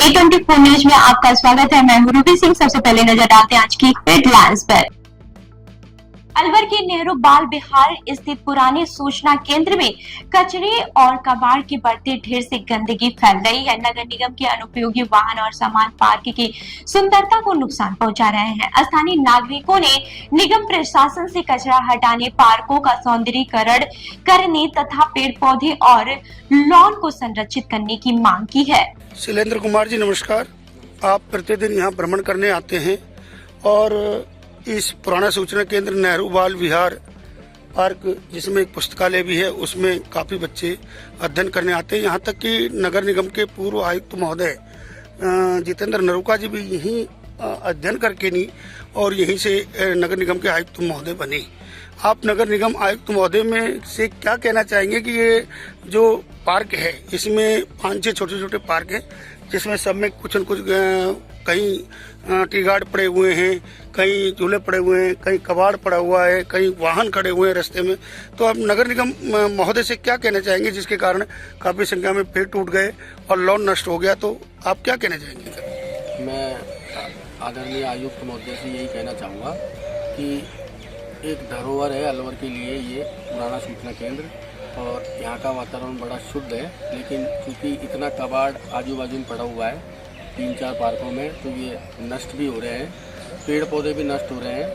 A24 news में आपका स्वागत है। मैं हूं रूबी सिंह। सबसे पहले नजर डालते हैं आज की हेडलाइंस पर। अलवर के नेहरू बाल विहार स्थित पुराने सूचना केंद्र में कचरे और कबाड़ के बढ़ते ढेर से गंदगी फैल रही है। नगर निगम के अनुपयोगी वाहन और सामान पार्क की सुंदरता को नुकसान पहुंचा रहे हैं। स्थानीय नागरिकों ने निगम प्रशासन से कचरा हटाने, पार्कों का सौंदर्यीकरण करने तथा पेड़ पौधे और लॉन को संरक्षित करने की मांग की है। शैलेंद्र कुमार जी नमस्कार। आप प्रतिदिन यहाँ भ्रमण करने आते हैं और इस पुराना सूचना केंद्र नेहरू बाल विहार पार्क, जिसमें एक पुस्तकालय भी है, उसमें काफ़ी बच्चे अध्ययन करने आते हैं। यहाँ तक कि नगर निगम के पूर्व आयुक्त महोदय जितेंद्र नरूका जी भी यहीं अध्ययन करके नहीं और यहीं से नगर निगम के आयुक्त महोदय बने। आप नगर निगम आयुक्त महोदय में से क्या कहना चाहेंगे कि ये जो पार्क है, इसमें 5-6 छोटे छोटे पार्क हैं, जिसमें सब में कुछ न कुछ कहीं टी गार्ड पड़े हुए हैं, कहीं झूले पड़े हुए हैं, कहीं कबाड़ पड़ा हुआ है, कहीं वाहन खड़े हुए हैं रास्ते में। तो आप नगर निगम महोदय से क्या कहना चाहेंगे, जिसके कारण काफ़ी संख्या में पेड़ टूट गए और लॉन नष्ट हो गया, तो आप क्या कहना चाहेंगे? मैं आदरणीय आयुक्त महोदय से यही कहना चाहूँगा कि एक धरोहर है अलवर के लिए ये पुराना सूचना केंद्र, और यहाँ का वातावरण बड़ा शुद्ध है, लेकिन क्योंकि इतना कबाड़ आजू बाजू में पड़ा हुआ है 3-4 पार्कों में, तो ये नष्ट भी हो रहे हैं, पेड़ पौधे भी नष्ट हो रहे हैं,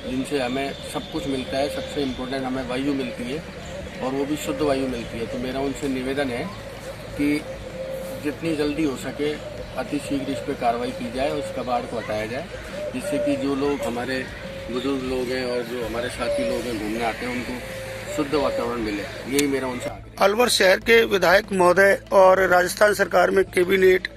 जिनसे हमें सब कुछ मिलता है। सबसे इम्पोर्टेंट हमें वायु मिलती है और वो भी शुद्ध वायु मिलती है। तो मेरा उनसे निवेदन है कि जितनी जल्दी हो सके अति शीघ्र इस पर कार्रवाई की जाए और इस कबाड़ को हटाया जाए, जिससे कि जो लोग हमारे बुजुर्ग लोग हैं और जो हमारे साथी लोग हैं घूमने आते हैं, उनको शुद्ध वातावरण मिले। यही मेरा उनसे आग्रह है। अलवर शहर के विधायक महोदय और राजस्थान सरकार में कैबिनेट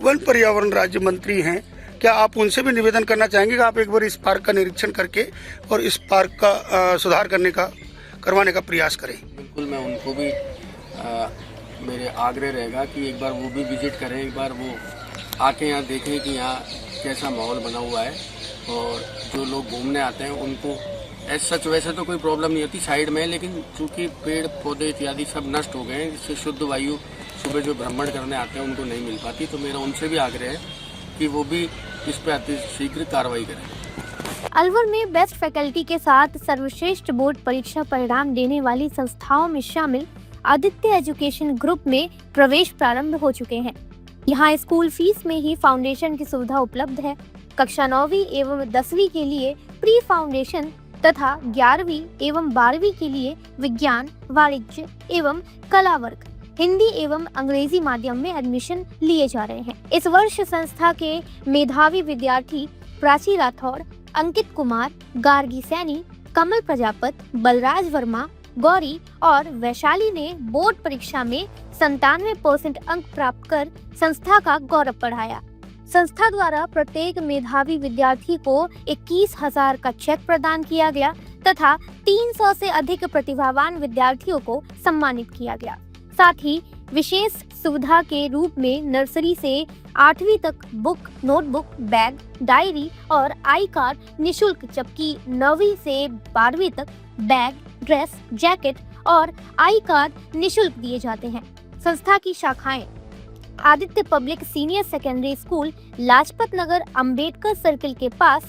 वन पर्यावरण राज्य मंत्री हैं, क्या आप उनसे भी निवेदन करना चाहेंगे कि आप एक बार इस पार्क का निरीक्षण करके और इस पार्क का सुधार करवाने का प्रयास करें? बिल्कुल, मैं उनको भी मेरे आग्रह रहेगा कि एक बार वो भी विजिट करें, एक बार वो आके यहाँ देखें कि यहाँ कैसा माहौल बना हुआ है, और जो लोग घूमने आते हैं उनको सच वैसे तो कोई प्रॉब्लम नहीं होती साइड में, लेकिन चूंकि पेड़ पौधे इत्यादि सब नष्ट हो गए हैं, जिससे शुद्ध वायु सुबह जो भ्रमण करने आते हैं उनको नहीं मिल पाती। तो मेरा उनसे भी आग्रह है कि वो भी इस पर अति शीघ्र कार्रवाई करें। अलवर में बेस्ट फैकल्टी के साथ सर्वश्रेष्ठ बोर्ड परीक्षा परिणाम देने वाली संस्थाओं में शामिल आदित्य एजुकेशन ग्रुप में प्रवेश प्रारंभ हो चुके हैं। यहाँ स्कूल फीस में ही फाउंडेशन की सुविधा उपलब्ध है। कक्षा 9वीं एवं 10वीं के लिए प्री फाउंडेशन तथा 11वीं एवं 12वीं के लिए विज्ञान, वाणिज्य एवं कला वर्ग, हिंदी एवं अंग्रेजी माध्यम में एडमिशन लिए जा रहे हैं। इस वर्ष संस्था के मेधावी विद्यार्थी प्राची राठौड़, अंकित कुमार, गार्गी सैनी, कमल प्रजापत, बलराज वर्मा, गौरी और वैशाली ने बोर्ड परीक्षा में 97% अंक प्राप्त कर संस्था का गौरव बढ़ाया। संस्था द्वारा प्रत्येक मेधावी विद्यार्थी को 21,000 का चेक प्रदान किया गया तथा 300 से अधिक प्रतिभावान विद्यार्थियों को सम्मानित किया गया। साथ ही विशेष सुविधा के रूप में नर्सरी से 8वीं तक बुक, नोटबुक, बैग, डायरी और आई कार्ड निःशुल्क, जबकि 9वीं से 12वीं तक बैग, ड्रेस, जैकेट और आई कार्ड निःशुल्क दिए जाते हैं। संस्था की शाखाएं Aditya public senior secondary school Lajpat Nagar Ambedkar circle के पास,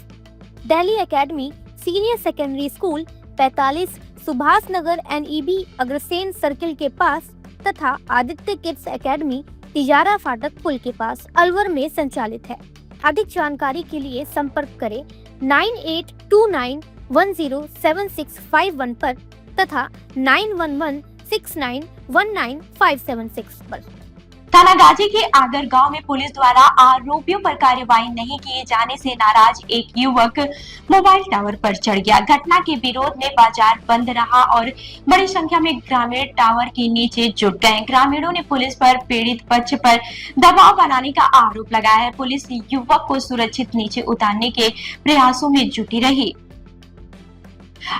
Delhi academy senior secondary school 45 Subhash Nagar NEB Agrasen circle के पास तथा आदित्य किड्स एकेडमी तिजारा फाटक पुल के पास अलवर में संचालित है। अधिक जानकारी के लिए संपर्क करें 9829107651 पर तथा 9116919576 पर। थाना गाजी के आगर गांव में पुलिस द्वारा आरोपियों पर कार्रवाई नहीं किए जाने से नाराज एक युवक मोबाइल टावर पर चढ़ गया। घटना के विरोध में बाजार बंद रहा और बड़ी संख्या में ग्रामीण टावर के नीचे जुट गए। ग्रामीणों ने पुलिस पर पीड़ित पक्ष पर दबाव बनाने का आरोप लगाया है। पुलिस युवक को सुरक्षित नीचे उतारने के प्रयासों में जुटी रही।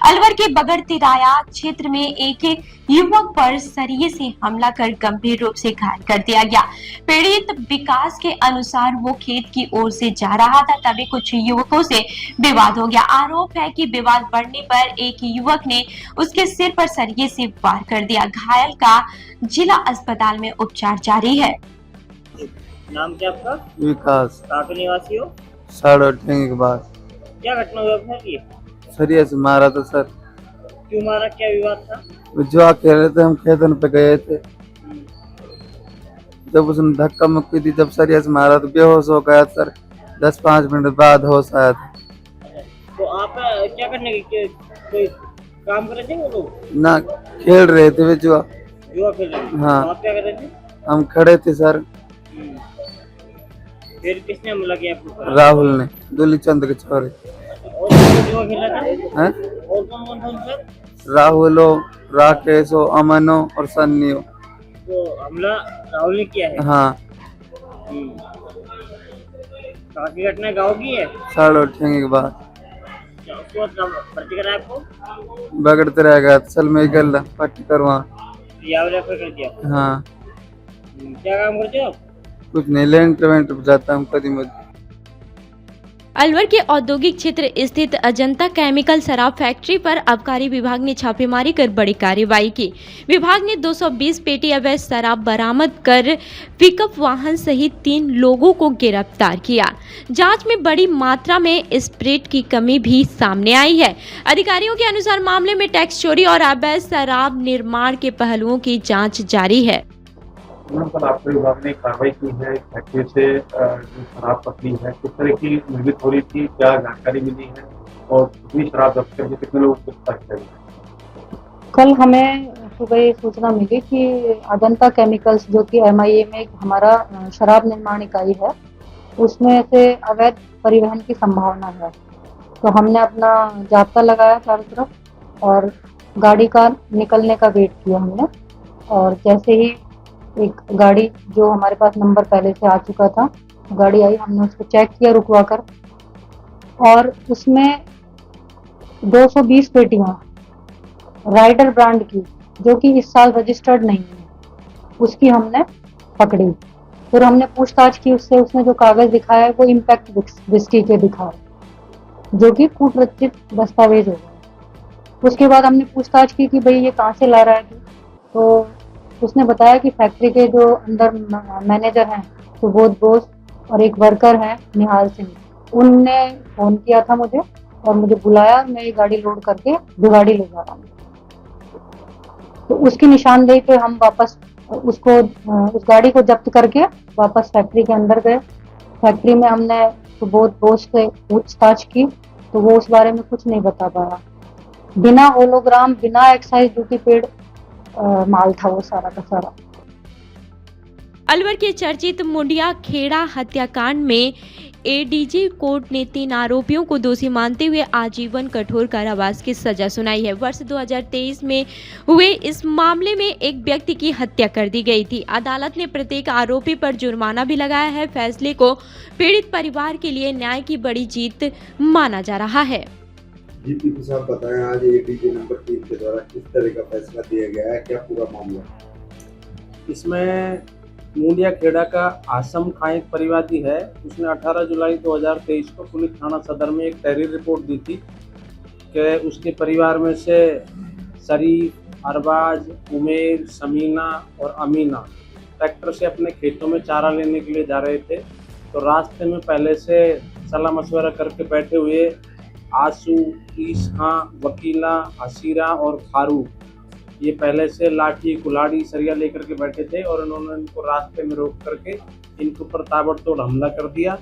अलवर के बगड़ तिराया क्षेत्र में एक युवक पर सरिये से हमला कर गंभीर रूप से घायल कर दिया गया। पीड़ित विकास के अनुसार वो खेत की ओर से जा रहा था, तभी कुछ युवकों से विवाद हो गया। आरोप है कि विवाद बढ़ने पर एक युवक ने उसके सिर पर सरिये से वार कर दिया। घायल का जिला अस्पताल में उपचार जारी है। नाम क्या आपका? विकास कहाँ के निवासी हो? साढ़े उठने के बाद क्या घटना हुई अपने की? सरिया से मारा था सर। क्यों मारा, क्या विवाद था? वो जो खेल रहे थे, हम खेतन पे गए थे। जब उसने धक्का मुक्की दी, जब सरिया से मारा तो बेहोश हो गया सर। 10-5 मिनट बाद होश आया था। तो आप क्या करने के कोई काम कर रहे थे वो लोग? ना, खेल रहे थे वे जुआ। जुआ खेल रहे थे? हाँ। तो आप क्या कर रहे थे? हम खड़े थे सर। फिर किसने हमला किया आपके ऊपर? राहुल ने, दूली चंद के छोरे। और कौन जुआ खेल रहा था? हैं? और कौन था उनसे? राहुलो, राकेशो, अमनो और सन्नियो। तो हमला राहुल ने किया है? हाँ। कहाँ की घटना है, गाँव की है? साढ़े उठने के बाद उसको भर्ती कराया आपको? बगड़ते रह गया, सल में गल पट्टी करवा। या रेफर कर दिया? हाँ। क्या काम करते हो आप? कुछ नहीं, लेंटर वेंटर जाता हूँ कभी मुझे। अलवर के औद्योगिक क्षेत्र स्थित अजंता केमिकल शराब फैक्ट्री पर आबकारी विभाग ने छापेमारी कर बड़ी कार्रवाई की। विभाग ने 220 पेटी अवैध शराब बरामद कर पिकअप वाहन सहित 3 लोगों को गिरफ्तार किया। जांच में बड़ी मात्रा में स्प्रिट की कमी भी सामने आई है। अधिकारियों के अनुसार मामले में टैक्स चोरी और अवैध शराब निर्माण के पहलुओं की जाँच जारी है। कल आपके विभाग ने कार्रवाई की है फैक्ट्री से जो शराब पकड़ी है, किस तरह की निर्मित हो रही थी, क्या जानकारी मिली है और कितनी शराब जब्त करके कितने लोगों को गिरफ्तार किया गया? कल हमें सुबह सूचना मिली कि अजंता केमिकल्स जो कि MIA में एक हमारा शराब निर्माण इकाई है, उसमें से अवैध परिवहन की संभावना है। तो हमने अपना जाब्ता लगाया चारों तरफ और गाड़ी का निकलने का वेट किया हमने। और जैसे ही एक गाड़ी जो हमारे पास नंबर पहले से आ चुका था, गाड़ी आई, हमने उसको चेक किया रुकवा कर और उसमें 220 पेटियां राइडर ब्रांड की जो कि इस साल रजिस्टर्ड नहीं है, उसकी हमने पकड़ी। फिर हमने पूछताछ की उससे, उसने जो कागज दिखाया है वो इम्पैक्ट विस्की के दिखाए जो कि कूटरचित दस्तावेज हो गए। उसके बाद हमने पूछताछ की कि भाई ये कहाँ से ला रहा है, तो उसने बताया कि फैक्ट्री के जो अंदर मैनेजर हैं सुबोध बोस और एक वर्कर हैं निहाल सिंह, उनने फोन किया था मुझे और मुझे बुलाया। मैं ये गाड़ी लोड करके भिवाड़ी ले जा रहा हूँ। तो उसकी निशानदेही पे हम वापस उसको उस गाड़ी को जब्त करके वापस फैक्ट्री के अंदर गए। फैक्ट्री में हमने सुबोध बोस से पूछताछ की तो वो उस बारे में कुछ नहीं बता पाया। बिना होलोग्राम, बिना एक्साइज ड्यूटी पेड माल था वो सारा का सारा। अलवर के चर्चित मुंडिया खेड़ा हत्याकांड में ADG कोर्ट ने 3 आरोपियों को दोषी मानते हुए आजीवन कठोर कारावास की सजा सुनाई है। वर्ष 2023 में हुए इस मामले में एक व्यक्ति की हत्या कर दी गई थी। अदालत ने प्रत्येक आरोपी पर जुर्माना भी लगाया है। फैसले को पीड़ित परिवार के लिए न्याय की बड़ी जीत माना जा रहा है। जी पीपी साहब बताएं, आज ADG नंबर 3 के द्वारा किस तरह का फैसला दिया गया है, क्या पूरा मामला? इसमें मुंडिया खेड़ा का आसम खां एक परिवादी है, उसने 18 जुलाई 2023 को पुलिस थाना सदर में एक तहरीर रिपोर्ट दी थी कि उसके परिवार में से शरीफ, अरबाज, उमेर, समीना और अमीना ट्रैक्टर से अपने खेतों में चारा लेने के लिए जा रहे थे। तो रास्ते में पहले से सलाह मशवरा करके बैठे हुए आंसू, ईस खां, वकीला, हसीरा और फारूक, ये पहले से लाठी, कुल्हाड़ी, सरिया लेकर के बैठे थे और इन्होंने इनको रास्ते में रोक करके इनके ऊपर ताबड़तोड़ हमला कर दिया,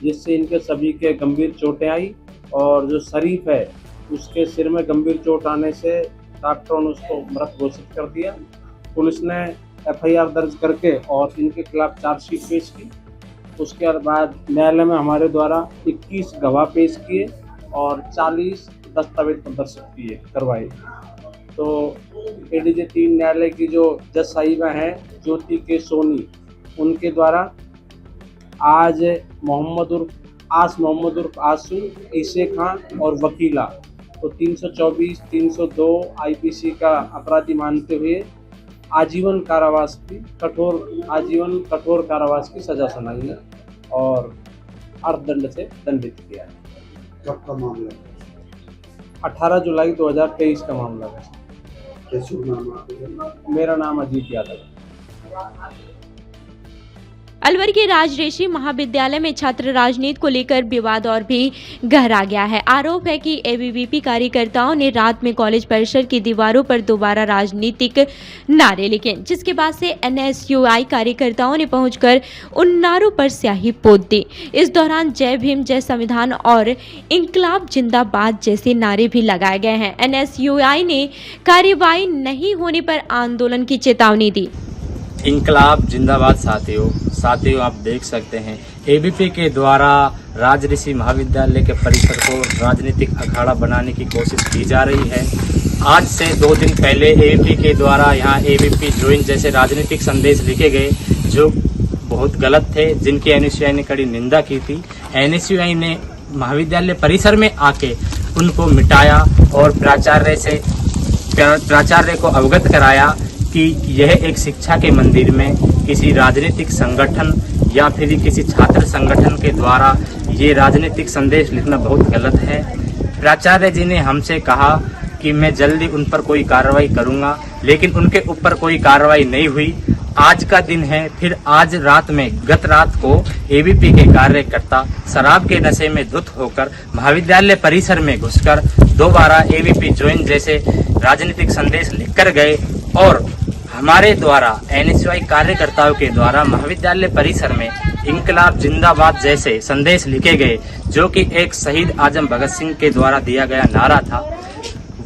जिससे इनके सभी के गंभीर चोटें आई। और जो शरीफ है उसके सिर में गंभीर चोट आने से डॉक्टरों ने उसको मृत घोषित कर दिया। पुलिस ने FIR दर्ज करके और इनके खिलाफ चार्जशीट पेश की। उसके बाद न्यायालय में हमारे द्वारा 21 गवाह पेश किए और 40 दस्तावेज प्रदर्शित करवाए। तो ADG 3 न्यायालय की जो जज साहिबा हैं ज्योति के सोनी, उनके द्वारा आज मोहम्मद उर्फ आसू, ईसे खां और वकीला को 324, 302 IPC का अपराधी मानते हुए आजीवन कठोर कारावास की सजा सुनाई है और अर्थदंड से दंडित किया है। कब का मामला? 18 जुलाई 2023 का मामला है। क्या शुभ नाम है आपका? मेरा नाम अजीत यादव है। अलवर के राजऋषि महाविद्यालय में छात्र राजनीति को लेकर विवाद और भी गहरा गया है। आरोप है कि एबीवीपी कार्यकर्ताओं ने रात में कॉलेज परिसर की दीवारों पर दोबारा राजनीतिक नारे लिखे, जिसके बाद से एनएसयूआई कार्यकर्ताओं ने पहुंचकर उन नारों पर स्याही पोत दी। इस दौरान जय भीम, जय संविधान और इंकलाब जिंदाबाद जैसे नारे भी लगाए गए हैं। एनएसयूआई ने कार्यवाही नहीं होने पर आंदोलन की चेतावनी दी। इंकलाब जिंदाबाद साथियों आप देख सकते हैं एबीपी के द्वारा राजऋषि महाविद्यालय के परिसर को राजनीतिक अखाड़ा बनाने की कोशिश की जा रही है। आज से 2 दिन पहले एबीपी के द्वारा यहाँ एबीपी ज्वाइन जैसे राजनीतिक संदेश लिखे गए जो बहुत गलत थे, जिनकी एनएसयूआई ने कड़ी निंदा की थी। एनएसयूआई ने महाविद्यालय परिसर में आके उनको मिटाया और प्राचार्य को अवगत कराया कि यह एक शिक्षा के मंदिर में किसी राजनीतिक संगठन या फिर किसी छात्र संगठन के द्वारा ये राजनीतिक संदेश लिखना बहुत गलत है। प्राचार्य जी ने हमसे कहा कि मैं जल्दी उन पर कोई कार्रवाई करूंगा, लेकिन उनके ऊपर कोई कार्रवाई नहीं हुई। आज का दिन है, फिर आज रात में गत रात को एबीपी के कार्यकर्ता शराब के नशे में धुत होकर महाविद्यालय परिसर में घुसकर दोबारा एबीपी ज्वाइन जैसे राजनीतिक संदेश लिखकर गए और हमारे द्वारा एनएसयूआई कार्यकर्ताओं के द्वारा महाविद्यालय परिसर में इंकलाब जिंदाबाद जैसे संदेश लिखे गए, जो कि एक शहीद आजम भगत सिंह के द्वारा दिया गया नारा था।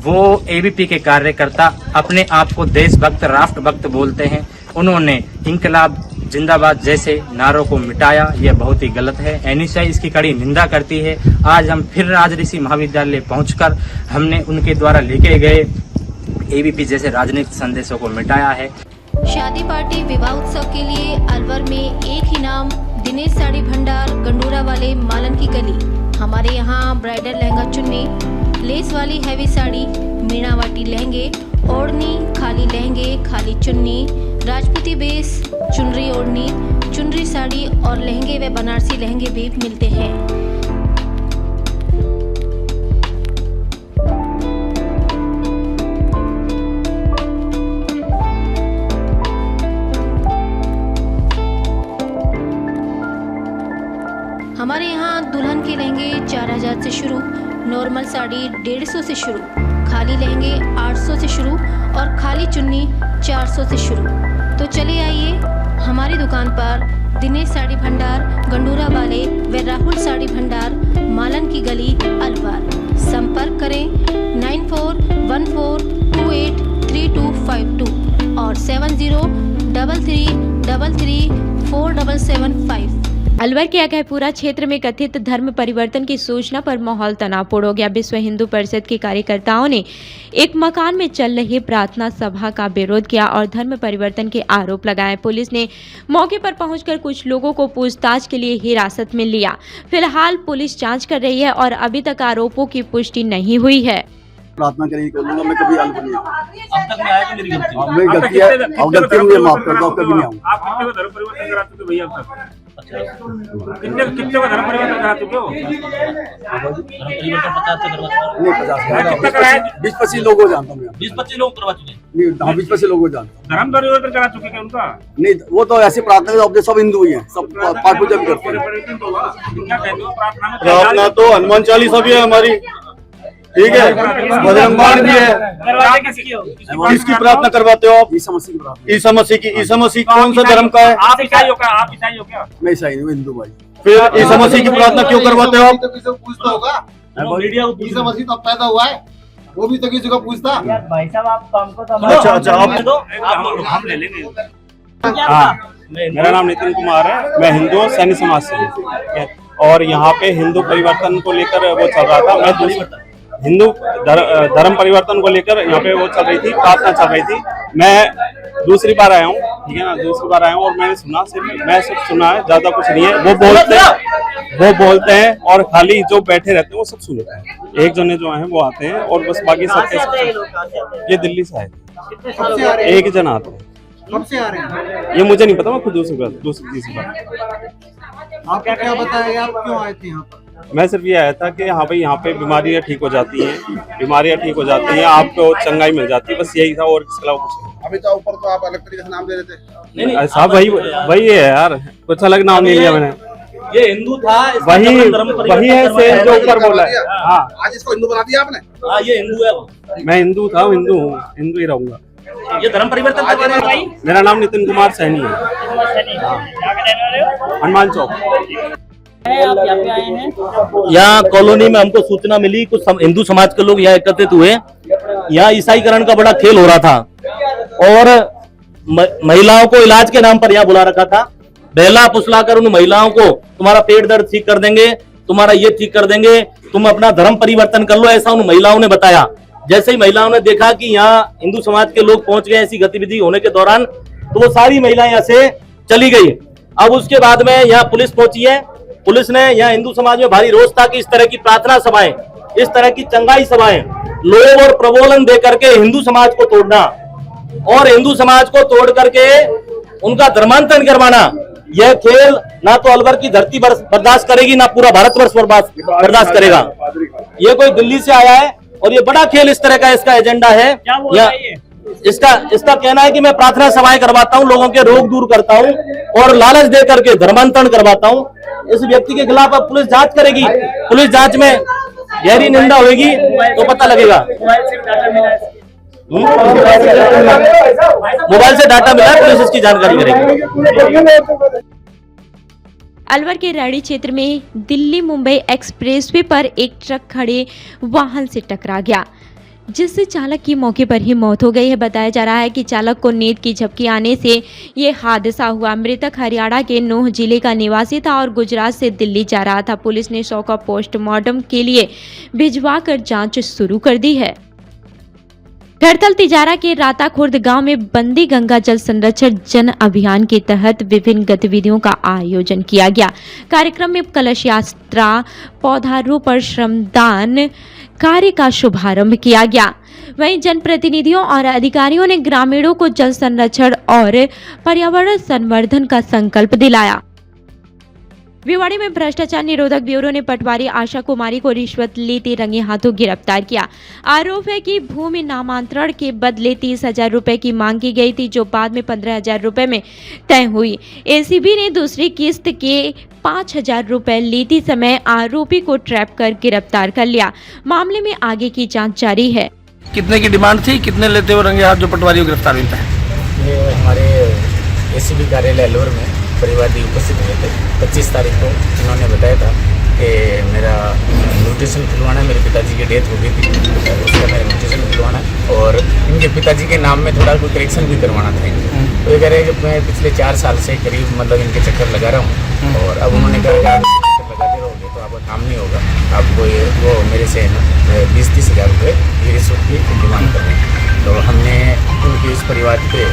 वो एबीपी के कार्यकर्ता अपने आप को देशभक्त, राष्ट्रभक्त बोलते हैं। उन्होंने इंकलाब जिंदाबाद जैसे नारों को मिटाया, यह बहुत ही गलत है। एनएसयूआई इसकी कड़ी निंदा करती है। आज हम फिर राजऋषि महाविद्यालय पहुंचकर हमने उनके द्वारा लिखे गए एबीपी जैसे राजनीतिक संदेशों को मिटाया है। शादी पार्टी विवाह उत्सव के लिए अलवर में एक ही नाम, दिनेश साड़ी भंडार, गंडोरा वाले, मालन की गली। हमारे यहाँ ब्राइडल लहंगा चुन्नी, लेस वाली हैवी साड़ी, मीणावाटी लहंगे, ओढ़नी, खाली लहंगे, खाली चुन्नी, राजपूती बेस, चुनरी ओढ़नी, चुनरी साड़ी और लहंगे व बनारसी लहंगे भी मिलते हैं। हमारे यहाँ दुल्हन के लहंगे 4000 से शुरू, नॉर्मल साड़ी 150 से शुरू, खाली लहंगे 800 से शुरू और खाली चुन्नी 400 से शुरू। तो चले आइए हमारी दुकान पर, दिनेश साड़ी भंडार, गंडूरा वाले व राहुल साड़ी भंडार, मालन की गली, अलवर। संपर्क करें 9414283252 और 7033334775। अलवर के अकैपुरा क्षेत्र में कथित धर्म परिवर्तन की सूचना पर माहौल तनावपूर्ण हो गया। विश्व हिंदू परिषद के कार्यकर्ताओं ने एक मकान में चल रही प्रार्थना सभा का विरोध किया और धर्म परिवर्तन के आरोप लगाए। पुलिस ने मौके पर पहुंचकर कुछ लोगों को पूछताछ के लिए हिरासत में लिया। फिलहाल पुलिस जांच कर रही है और अभी तक आरोपों की पुष्टि नहीं हुई है। प्रार्थना करेंगे बोलूंगा, मैं कभी अलग नहीं आऊंगा। अब तक मैं आया कि मेरी गलती है, मैं गलती है, अब गलती मुझे माफ कर दो, कभी नहीं आऊंगा। आप कितने धर्म परिवर्तन कराते थे भैया? अब तक कितने का धर्म परिवर्तन करा चुके हो? नहीं 50-25 लोगों को जानता हूँ। 20-25 लोग करवा चुके हैं। नहीं, 20-25 लोगों को जानता हूँ। धर्म परिवर्तन करा चुके हैं उनका? नहीं, वो तो ऐसे प्रार्थना अपने सब हिंदू ही हैं, सब पाठ पूजा भी करते हैं। क्या कहते हो प्रार्थना में? प्रार्थना तो हनुमान चालीसा भी है हमारी, ठीक है, बजरंग बाण भी है। किसकी प्रार्थना करवाते हो आप? ईसा मसीह की प्रार्थना। ईसा मसीह की? ईसा मसीह कौन सा धर्म का है? आप ईसाई हो क्या? आप ईसाई हो क्या? मैं ईसाई हूँ, हिंदू भाई। फिर ईसा मसीह की प्रार्थना क्यों करवाते हो आप? पूछता होगा, ईसा मसीह तो पैदा हुआ है, वो भी तो किसी को पूछता। यार भाई साहब आप हमको तो अच्छा अच्छा, आप हम ले लेंगे। हाँ, मेरा नाम नितिन कुमार है, मैं हिंदू सैन्य समाज से हूँ और यहाँ पे हिंदू परिवर्तन को लेकर वो चल रहा था। मैं हिंदू धर्म परिवर्तन को लेकर यहाँ पे वो चल रही थी, प्रार्थना चल रही थी। मैं दूसरी बार आया हूँ, ठीक है ना, दूसरी बार आया हूँ और मैंने सुना, सिर्फ सुना है, ज्यादा कुछ नहीं है। वो बोलते हैं और खाली जो बैठे रहते हैं वो सब सुनते हैं। एक जने जो है वो आते हैं और बस बाकी सब ये दिल्ली से आए, एक ही जन आते हैं। कब से आ रहे हैं? ये मुझे नहीं पता, मैं खुद दूसरी तीसरी बार। आपको क्या बताया, आप क्यों आए थे यहाँ पर? मैं सिर्फ ये आया था कि हाँ भाई यहाँ पे बीमारियाँ ठीक हो जाती हैं, आपको चंगाई मिल जाती है, बस यही था और इसके अलावा कुछ नहीं। अभी तो ऊपर तो आप अलग तरीके से नाम दे रहे थे। नहीं साहब वही है यार, कुछ अलग नाम नहीं लिया मैंने। ये हिंदू था, वही है सेम जो ऊपर बोला है। हाँ, आज इसको हिंदू बना दिया आपने। हाँ, ये हिंदू है। मैं हिंदू था, हिंदू हूँ, हिंदू ही रहूंगा। ये धर्म परिवर्तन करवा रहे हैं भाई। मेरा नाम नितिन कुमार सैनी है, हनुमान चौक। यहाँ कॉलोनी में हमको सूचना मिली, कुछ हिंदू समाज के लोग यहाँ एकत्रित हुए। यहाँ ईसाईकरण का बड़ा खेल हो रहा था और महिलाओं को इलाज के नाम पर यहाँ बुला रखा था। बहला फुसलाकर उन महिलाओं को तुम्हारा पेट दर्द ठीक कर देंगे, तुम्हारा ये ठीक कर देंगे, तुम अपना धर्म परिवर्तन कर लो, ऐसा उन महिलाओं ने बताया। जैसे ही महिलाओं ने देखा कि यहाँ हिंदू समाज के लोग पहुंच गए ऐसी गतिविधि होने के दौरान, तो वो सारी महिलाएं यहाँ से चली गई। अब उसके बाद में यहाँ पुलिस पहुंची है। पुलिस ने यहाँ हिंदू समाज में भारी रोष था कि इस तरह की प्रार्थना सभाएं, इस तरह की चंगाई सभाएं, लोभ और प्रबोधन दे करके हिंदू समाज को तोड़ना और हिंदू समाज को तोड़ करके उनका धर्मांतरण करवाना, यह खेल ना तो अलवर की धरती बर्दाश्त करेगी, ना पूरा भारतवर्ष बर्दाश्त करेगा। ये कोई दिल्ली से आया है और ये बड़ा खेल इस तरह का इसका एजेंडा है। इसका कहना है कि मैं प्रार्थना सभाएं करवाता हूँ, लोगों के रोग दूर करता हूँ और लालच दे करके धर्मांतरण करवाता हूँ। इस व्यक्ति के खिलाफ अब पुलिस जांच करेगी। पुलिस जांच में गहरी निंदा होगी तो पता लगेगा। मोबाइल से डाटा मिला, पुलिस इसकी जानकारी करेगी। अलवर के रैणी क्षेत्र में दिल्ली मुंबई एक्सप्रेसवे पर एक ट्रक खड़े वाहन से टकरा गया, जिससे चालक की मौके पर ही मौत हो गई है। बताया जा रहा है कि चालक को नींद की झपकी आने से ये हादसा हुआ। मृतक हरियाणा के नूह जिले का निवासी था और गुजरात से दिल्ली जा रहा था। पुलिस ने शव का पोस्टमार्टम के लिए भिजवाकर जांच शुरू कर दी है। गढ़तल तिजारा के राता खुर्द गांव में बंदी गंगा जल संरक्षण जन अभियान के तहत विभिन्न गतिविधियों का आयोजन किया गया। कार्यक्रम में कलश यात्रा, पौधारोपण, श्रमदान कार्य का शुभारंभ किया गया। वहीं जनप्रतिनिधियों और अधिकारियों ने ग्रामीणों को जल संरक्षण और पर्यावरण संवर्धन का संकल्प दिलाया। भिवाड़ी में भ्रष्टाचार निरोधक ब्यूरो ने पटवारी आशा कुमारी को रिश्वत लेते रंगे हाथों गिरफ्तार किया। आरोप है कि भूमि नामांतरण के बदले 30,000 रुपए की मांग की गई थी, जो बाद में 15,000 रुपए में तय हुई। एसीबी ने दूसरी किस्त के 5,000 रुपए लेते समय आरोपी को ट्रैप कर गिरफ्तार कर लिया। मामले में आगे की जाँच जारी है। कितने की डिमांड थी, कितने लेते हुए रंगे हाथ जो पटवारी को गिरफ्तार मिलता है? ये हमारे एसीबी कार्यालय अलवर में परिवादी उपस्थित हुए थे। 25 तारीख को इन्होंने बताया था कि मेरा म्यूटेशन खुलवाना है, मेरे पिताजी की डेथ हो गई थी, उसका मेरा म्यूटेशन खुलवाना है और इनके पिताजी के नाम में थोड़ा कोई करेक्शन भी करवाना था। तो ये कह रहे हैं कि मैं पिछले 4 साल से करीब मतलब इनके चक्कर लगा रहा हूँ और अब उन्होंने कहा कि आप चक्कर लगाते रहोगे तो आपका काम नहीं होगा, आपको वो मेरे से 20-30 हज़ार रुपये ये रिश्वत की डिमांड कर रहे हैं। तो हमने उनके इस परिवार पे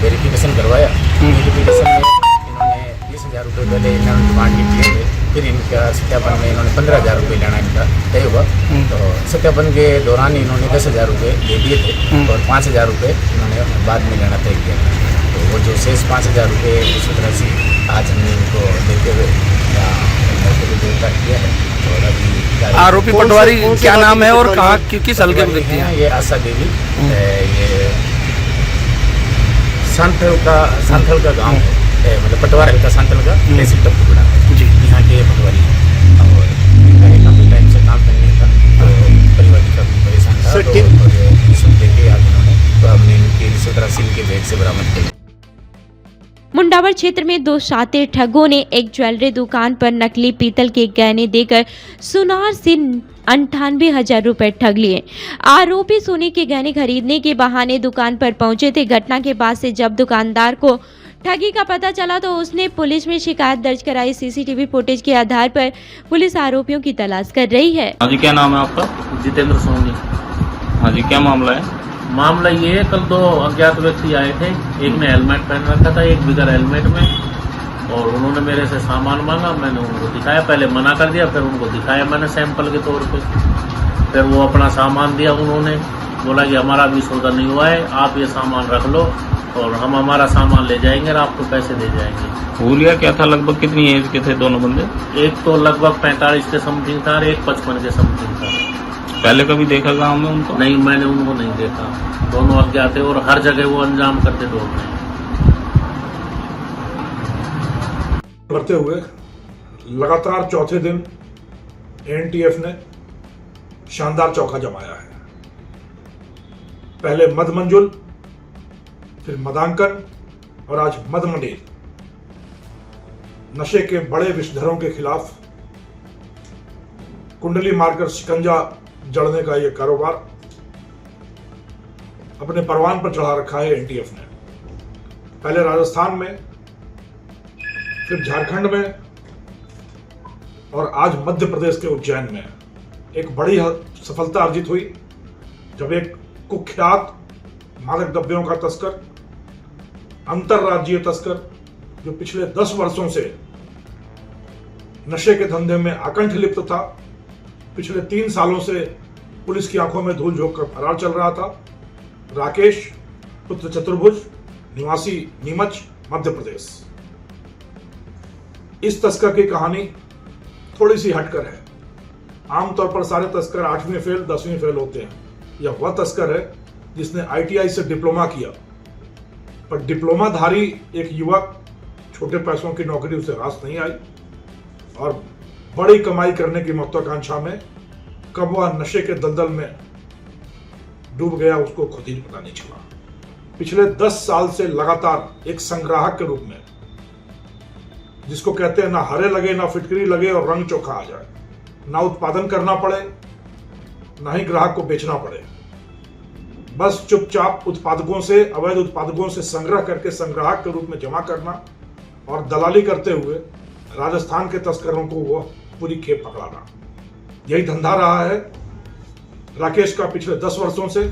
वेरिफिकेशन करवाया। वेरिफिकेशन में इन्होंने 30,000 रुपये पहले इन्होंने डिमांड किए थे, फिर इनका सत्यापन में इन्होंने 15,000 रुपये लेना इनका तय हुआ। तो सत्यापन के दौरान इन्होंने 10,000 रुपये दे दिए थे और 5,000 रुपये इन्होंने बाद में लेना तय किया। तो वो जो शेष 5,000 रुपये रिश्वत राशि आज हमने इनको देते हुए गिरफ्तार किया है। और अभी आरोपी पटवारी क्या नाम है और कहाँ किस हल्के में देखती है? ये आशा देवी, ये सांथल का गांव है, मतलब पटवार हल्का सांथल का तहसील टप्पूगढ़ा जी, यहाँ के पटवारी और काफी टाइम से काम करने का परिवार काफी परेशान था। तो रिश्वत देके आज इन्होंने तो हमने इनकी रिश्वत राशि इनके बैग से बरामद की। मुंडावर क्षेत्र में 2 शातिर ठगों ने एक ज्वेलरी दुकान पर नकली पीतल के गहने देकर सुनार से 98,000 रुपए ठग लिए। आरोपी सोने के गहने खरीदने के बहाने दुकान पर पहुंचे थे। घटना के बाद से जब दुकानदार को ठगी का पता चला तो उसने पुलिस में शिकायत दर्ज कराई। सीसीटीवी फुटेज के आधार पर पुलिस आरोपियों की तलाश कर रही है। हाँ जी, क्या नाम है आपका? जितेंद्र सोनी। हाँ जी, क्या मामला है? मामला ये है, कल 2 अज्ञात व्यक्ति आए थे, एक ने हेलमेट पहन रखा था, एक बगैर हेलमेट में, और उन्होंने मेरे से सामान मांगा। मैंने उनको दिखाया, पहले मना कर दिया, फिर उनको दिखाया मैंने सैंपल के तौर पे। फिर वो अपना सामान दिया, उन्होंने बोला कि हमारा भी सौदा नहीं हुआ है, आप ये सामान रख लो और हम हमारा सामान ले जाएंगे और आपको पैसे दे जाएंगे। हुलिया क्या था? लगभग कितनी एज के थे दोनों बंदे? एक तो लगभग 45 के समथिंग था और एक 55 के समथिंग था। पहले कभी देखा गांव में उनको? नहीं, मैंने उनको नहीं देखा। दोनों अज्ञात थे और हर जगह वो अंजाम करते लोग हैं। बढ़ते हुए लगातार चौथे दिन एनटीएफ ने शानदार चौका जमाया है। पहले मद मंजुल, फिर मदांकन और आज मद मंडेल। नशे के बड़े विषधरों के खिलाफ कुंडली मारकर शिकंजा जड़ने का यह कारोबार अपने परवान पर चढ़ा रखा है एनटीएफ ने। पहले राजस्थान में, फिर झारखंड में और आज मध्य प्रदेश के उज्जैन में एक बड़ी सफलता अर्जित हुई, जब एक कुख्यात मादक द्रव्यों का तस्कर, अंतरराज्यीय तस्कर, जो पिछले 10 वर्षों से नशे के धंधे में आकंठ लिप्त था, पिछले 3 सालों से पुलिस की आंखों में धूल झोंक कर फरार चल रहा था, राकेश पुत्र चतुर्भुज, निवासी नीमच, मध्य प्रदेश। इस तस्कर की कहानी थोड़ी सी हटकर है। आमतौर पर सारे तस्कर 8वीं फेल 10वीं फेल होते हैं। यह वह तस्कर है जिसने आईटीआई से डिप्लोमा किया, पर डिप्लोमाधारी एक युवक, छोटे पैसों की नौकरी उसे रास नहीं आई और बड़ी कमाई करने की महत्वाकांक्षा में कब वह नशे के दलदल में डूब गया, उसको खुद ही पता नहीं चला। पिछले 10 साल से लगातार एक संग्राहक के रूप में, जिसको कहते हैं ना हरे लगे, ना फिटकरी लगे और रंग चोखा आ जाए, ना उत्पादन करना पड़े, ना ही ग्राहक को बेचना पड़े, बस चुपचाप उत्पादकों से, अवैध उत्पादकों से संग्रह करके संग्राहक के रूप में जमा करना और दलाली करते हुए राजस्थान के तस्करों को वह पूरी खेप पकड़ाना, यही धंधा रहा है राकेश का पिछले 10 वर्षों से।